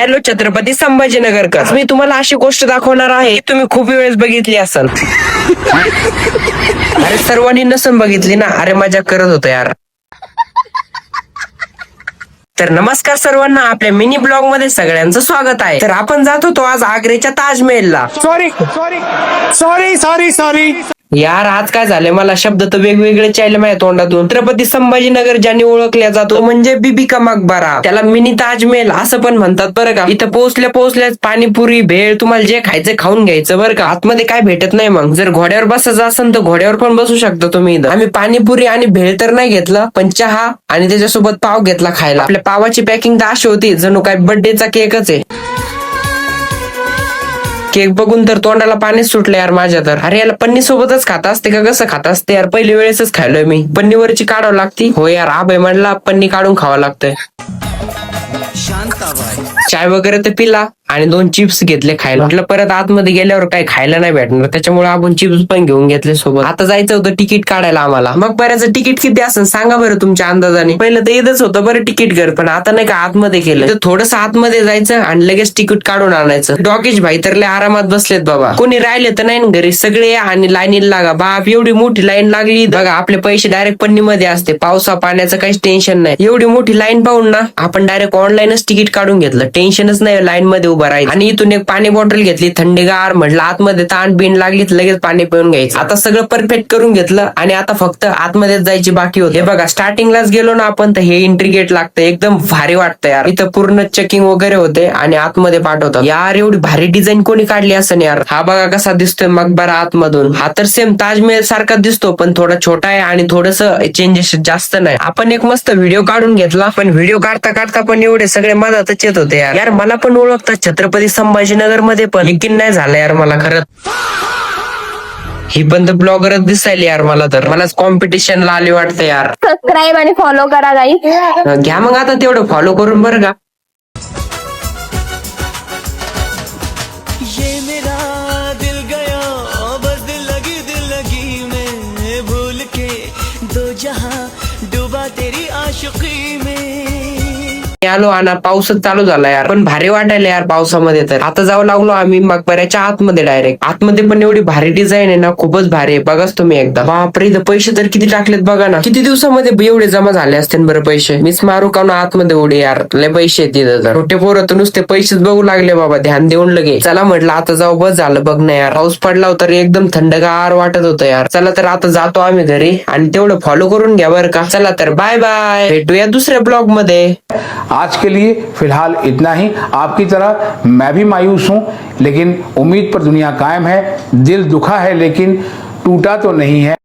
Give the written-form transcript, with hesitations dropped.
Hello Chhatrapati संभाजीनगरकर, मी तुम्हाला अशी गोष्ट दाखवणार आहे की तुम्ही खूप वेळेस बघितली असाल. अरे सर्वांनी नसून बघितली ना. अरे मजाक करत होतो यार. तर नमस्कार सर्वांना, आपल्या मिनी ब्लॉग मध्ये सगळ्यांचं स्वागत आहे. तर आपण जात होतो आज आग्र्याच्या ताजमहलला. सॉरी यार आज काय झालंय, मला शब्द तर वेगवेगळे चालले माझ्या तोंडातून. छत्रपती संभाजीनगर ज्याने ओळखल्या जातो म्हणजे बीबी का मकबरा, त्याला मिनी ताजमहल असं पण म्हणतात बरं का. इथं पोहोचल्याच पाणीपुरी भेळ तुम्हाला जे खायचं खाऊन घ्यायचं बरं का. आतमध्ये काय भेटत नाही. मग जर घोड्यावर बसायचं असेल तर घोड्यावर पण बसू शकता तुम्ही. इथं आम्ही पाणीपुरी आणि भेळ तर नाही घेतलं, पण चहा आणि त्याच्यासोबत पाव घेतला खायला. आपल्या पावाची पॅकिंग तर अशी होती जणू काय बर्थडेचा केकच आहे. केक बघून तर तोंडाला पाणीच सुटलं यार माझ्या. तर अरे याला पन्नी सोबतच खात असते का कसं खात असते यार. पहिली वेळेसच खाल्लोय मी. पन्नीवरची काढावं लागती. हो यार, आबाई म्हणला पन्नी काढून खावं लागतंय. चाय वगैरे तर पिला आणि 2 चिप्स घेतले खायला. म्हटलं परत आतमध्ये गेल्यावर काही खायला नाही भेटणार, त्याच्यामुळे आपण चिप्स पण घेऊन घेतले सोबत. आता जायचं होतं तिकीट काढायला आम्हाला. मग बऱ्याचं तिकीट किती असेल सांगा बरं तुमच्या अंदाजाने. पहिलं तर इथंच होतं बरं तिकीट घर, पण आता नाही का आतमध्ये केलं. तर थोडंसं आतमध्ये जायचं आणि लगेच तिकीट काढून आणायचं. डॉकेज भाई तर लय आरामात बसलेत बाबा. कोणी राहिले तर नाही ना घरी. सगळे या आणि लाईनीला लागा. बाप एवढी मोठी लाईन लागली बघा. आपले पैसे डायरेक्ट पन्नीमध्ये असते. पावसा पाण्याचं काहीच टेन्शन नाही. एवढी मोठी लाईन पाहून ना आपण डायरेक्ट ऑनलाईनच तिकीट काढून घेतलं. टेन्शनच नाही लाईन मध्ये उभं राहायचं. आणि इथून एक पाणी बॉटल घेतली थंडीगार. म्हटलं आतमध्ये ताण बिन लागली लगेच पाणी पिऊन घ्यायचं. आता सगळं परफेक्ट करून घेतलं आणि आता फक्त आतमध्ये जायची बाकी होती. हे बघा स्टार्टिंगलाच गेलो ना आपण तर हे एंट्री गेट लागतं. एकदम भारी वाटतं यार. इथं पूर्ण चेकिंग वगैरे होते आणि आतमध्ये पाठवतात. यार एवढी भारी डिझाईन कोणी काढली असं यार. हा बघा कसा दिसतोय मकबरा आतमधून. हा तर सेम ताजमहल सारखा दिसतो पण थोडा छोटा आहे आणि थोडस चेंजेस जास्त नाही. आपण एक मस्त व्हिडिओ काढून घेतला, पण व्हिडिओ काढता पण एवढे सगळे मधातच येत होते यार. यार मला पण ओळखतात छत्रपती संभाजीनगर मध्ये, पण यकीन नाही झालं यार मला खरंच. ही पण तर ब्लॉगरच दिसायली यार मला. तर मलाच कॉम्पिटिशनला आली वाटतं यार. सबस्क्राईब आणि फॉलो करा गाईस. घ्या मग आता तेवढं फॉलो करून बरं का. ये मेरा दिल गया बस दिल लगी मैं भूल के दो जहां डूबा तेरी आशिकी में. आलो आणि पाऊसच चालू झाला यार. पण भारी वाटायला यार पावसामध्ये. तर आता जाऊ लागलो आम्ही मकबऱ्याच्या आतमध्ये डायरेक्ट. आतमध्ये पण एवढी भारी डिझाईन आहे ना, खूपच भारी आहे. बघाच तुम्ही एकदा. बापरे इथं पैसे तर किती टाकलेत बघा ना. किती दिवसामध्ये एवढे जमा झाले असते बरं पैसे. मीच मारू का ना आतमध्ये उडे यार. लय पैसे तिथं. तर छोटे पोरं तर नुसते पैसेच बघू लागले बाबा. ध्यान देऊन लगे. चला म्हटलं आता जाऊ. बस झालं बघ ना यार. पाऊस पडला होता एकदम थंडगार वाटत होतं यार. चला तर आता जातो आम्ही घरी आणि तेवढं फॉलो करून घ्या बरं का. चला तर बाय बाय, भेटूया दुसऱ्या ब्लॉग मध्ये. आज के लिए फिलहाल इतना ही। आपकी तरह मैं भी मायूस हूं, लेकिन उम्मीद पर दुनिया कायम है। दिल दुखा है लेकिन टूटा तो नहीं है।